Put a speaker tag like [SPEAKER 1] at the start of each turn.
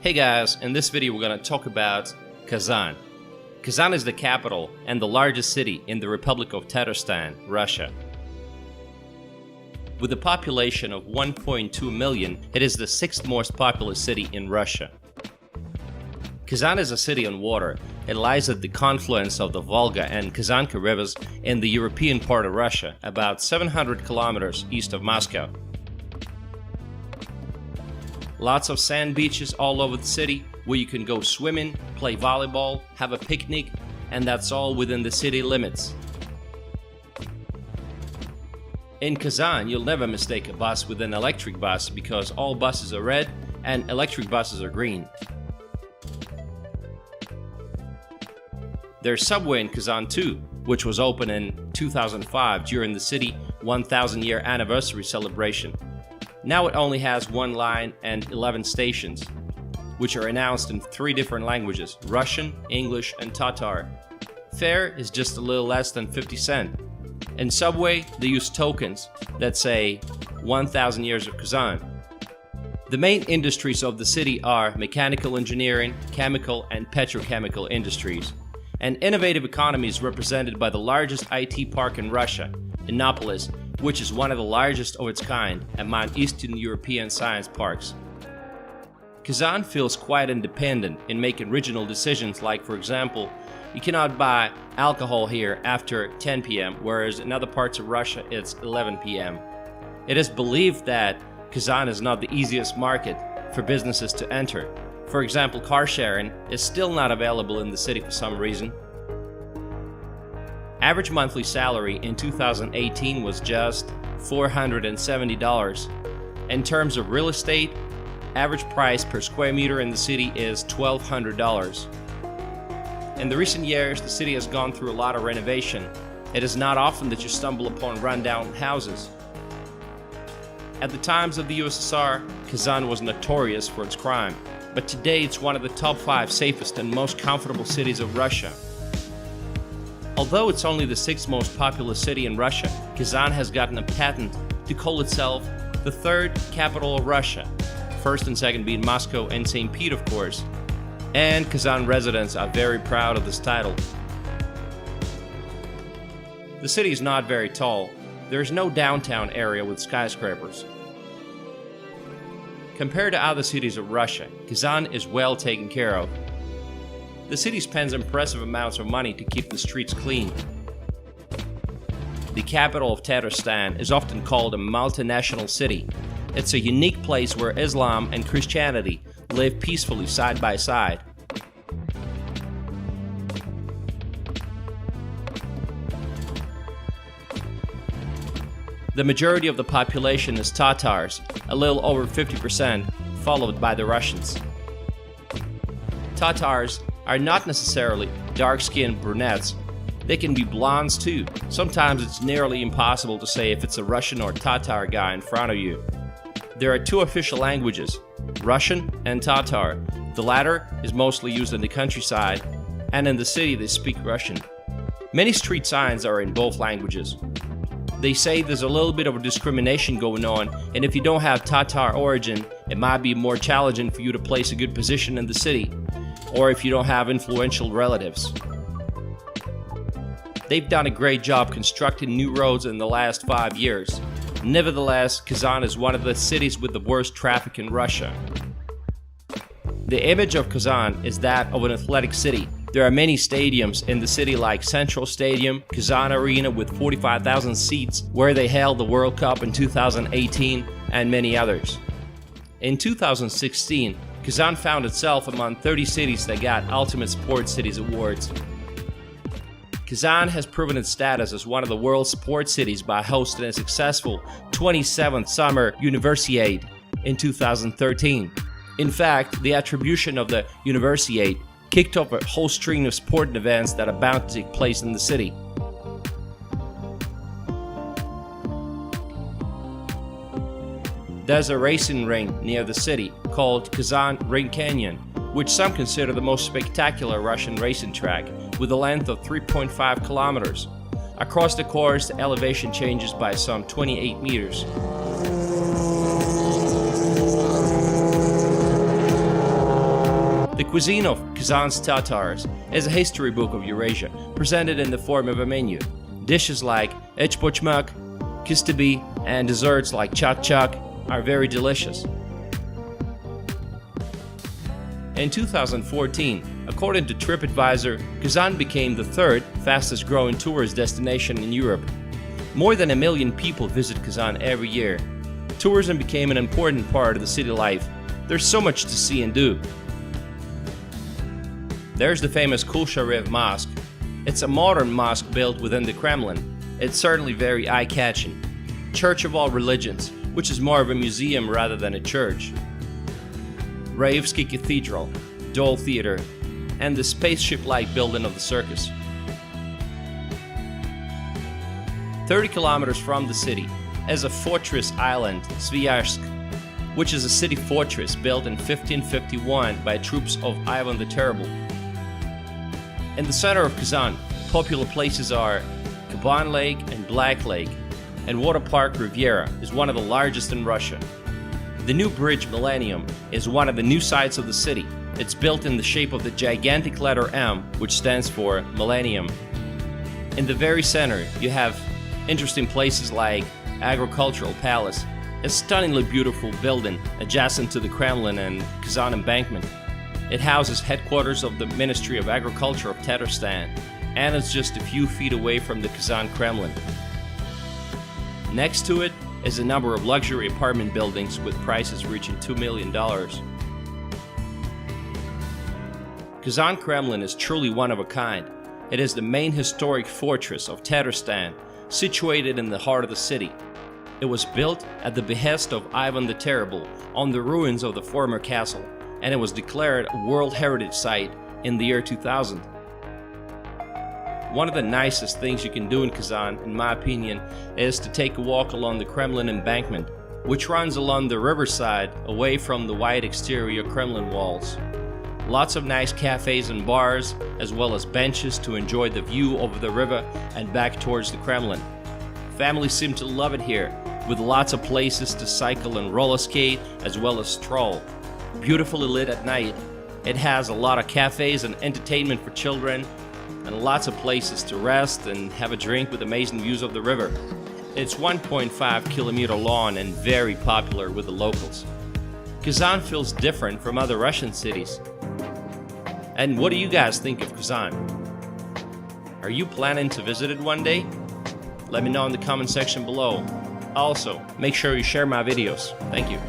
[SPEAKER 1] Hey guys, in this video we're going to talk about Kazan. Kazan is the capital and the largest city in the Republic of Tatarstan, Russia. With a population of 1.2 million, it is the sixth most populous city in Russia. Kazan is a city on water. It lies at the confluence of the Volga and Kazanka Rivers in the European part of Russia, about 700 kilometers east of Moscow. Lots of sand beaches all over the city where you can go swimming, play volleyball, have a picnic, and that's all within the city limits. In Kazan, you'll never mistake a bus with an electric bus because all buses are red and electric buses are green. There's subway in Kazan too, which was opened in 2005 during the city 1000-year anniversary celebration. Now it only has one line and 11 stations, which are announced in 3 different languages: Russian, English, and Tatar. Fare is just a little less than 50 cents. In subway, they use tokens that say 1000 years of Kazan. The main industries of the city are mechanical engineering, chemical, and petrochemical industries. An innovative economy is represented by the largest IT park in Russia, Innopolis, which is one of the largest of its kind among Eastern European science parks. Kazan feels quite independent in making regional decisions, like, for example, you cannot buy alcohol here after 10 p.m., whereas in other parts of Russia it's 11 p.m. It is believed that Kazan is not the easiest market for businesses to enter. For example, car sharing is still not available in the city for some reason. Average monthly salary in 2018 was just $470. In terms of real estate, average price per square meter in the city is $1,200. In the recent years, the city has gone through a lot of renovation. It is not often that you stumble upon rundown houses. At the times of the USSR, Kazan was notorious for its crime, but today it's one of the top 5 safest and most comfortable cities of Russia. Although it's only the 6th most populous city in Russia, Kazan has gotten a patent to call itself the 3rd capital of Russia, 1st and 2nd being Moscow and St. Pete, of course. And Kazan residents are very proud of this title. The city is not very tall. There is no downtown area with skyscrapers. Compared to other cities of Russia, Kazan is well taken care of. The city spends impressive amounts of money to keep the streets clean. The capital of Tatarstan is often called a multinational city. It's a unique place where Islam and Christianity live peacefully side by side. The majority of the population is Tatars, a little over 50%, followed by the Russians. Tatars are not necessarily dark-skinned brunettes. They can be blondes too. Sometimes it's nearly impossible to say if it's a Russian or Tatar guy in front of you. There are 2 official languages, Russian and Tatar. The latter is mostly used in the countryside, and in the city they speak Russian. Many street signs are in both languages. They say there's a little bit of a discrimination going on, and if you don't have Tatar origin, it might be more challenging for you to place a good position in the city, or if you don't have influential relatives. They've done a great job constructing new roads in the last 5 years. Nevertheless, Kazan is one of the cities with the worst traffic in Russia. The image of Kazan is that of an athletic city. There are many stadiums in the city like Central Stadium, Kazan Arena with 45,000 seats where they held the World Cup in 2018, and many others. In 2016, Kazan found itself among 30 cities that got Ultimate Sports Cities awards. Kazan has proven its status as one of the world's sports cities by hosting a successful 27th Summer Universiade in 2013. In fact, the attribution of the Universiade kicked off a whole string of sporting events that are bound to take place in the city. There's a racing ring near the city called Kazan Ring Canyon, which some consider the most spectacular Russian racing track, with a length of 3.5 kilometers. Across the course, the elevation changes by some 28 meters. cuisine of Kazan's Tatars is a history book of Eurasia, presented in the form of a menu. Dishes like echpochmak, kistabi, and desserts like chak-chak are very delicious. In 2014, according to TripAdvisor, Kazan became the third fastest growing tourist destination in Europe. More than 1 million people visit Kazan every year. Tourism became an important part of the city life. There's so much to see and do. There's the famous Kulsharev Mosque. It's a modern mosque built within the Kremlin. It's certainly very eye-catching. Church of all religions, which is more of a museum rather than a church. Raevsky Cathedral, Dole Theater, and the spaceship-like building of the circus. 30 kilometers from the city is a fortress island, Sviazhsk, which is a city fortress built in 1551 by troops of Ivan the Terrible. In the center of Kazan, popular places are Kaban Lake and Black Lake, and Water Park Riviera is one of the largest in Russia. The new bridge Millennium is one of the new sights of the city. It's built in the shape of the gigantic letter M, which stands for Millennium. In the very center, you have interesting places like Agricultural Palace, a stunningly beautiful building adjacent to the Kremlin and Kazan Embankment. It houses headquarters of the Ministry of Agriculture of Tatarstan, and it's just a few feet away from the Kazan Kremlin. Next to it is a number of luxury apartment buildings with prices reaching $2 million. Kazan Kremlin is truly one of a kind. It is the main historic fortress of Tatarstan, situated in the heart of the city. It was built at the behest of Ivan the Terrible on the ruins of the former castle, and it was declared a World Heritage Site in the year 2000. One of the nicest things you can do in Kazan, in my opinion, is to take a walk along the Kremlin embankment, which runs along the riverside away from the white exterior Kremlin walls. Lots of nice cafes and bars, as well as benches to enjoy the view over the river and back towards the Kremlin. Families seem to love it here, with lots of places to cycle and roller skate, as well as stroll. Beautifully lit at night, it has a lot of cafes and entertainment for children, and lots of places to rest and have a drink with amazing views of the river. It's 1.5 kilometer long and very popular with the locals. Kazan feels different from other Russian cities. And what do you guys think of Kazan? Are you planning to visit it one day? Let me know in the comment section below. Also, make sure you share my videos. Thank you.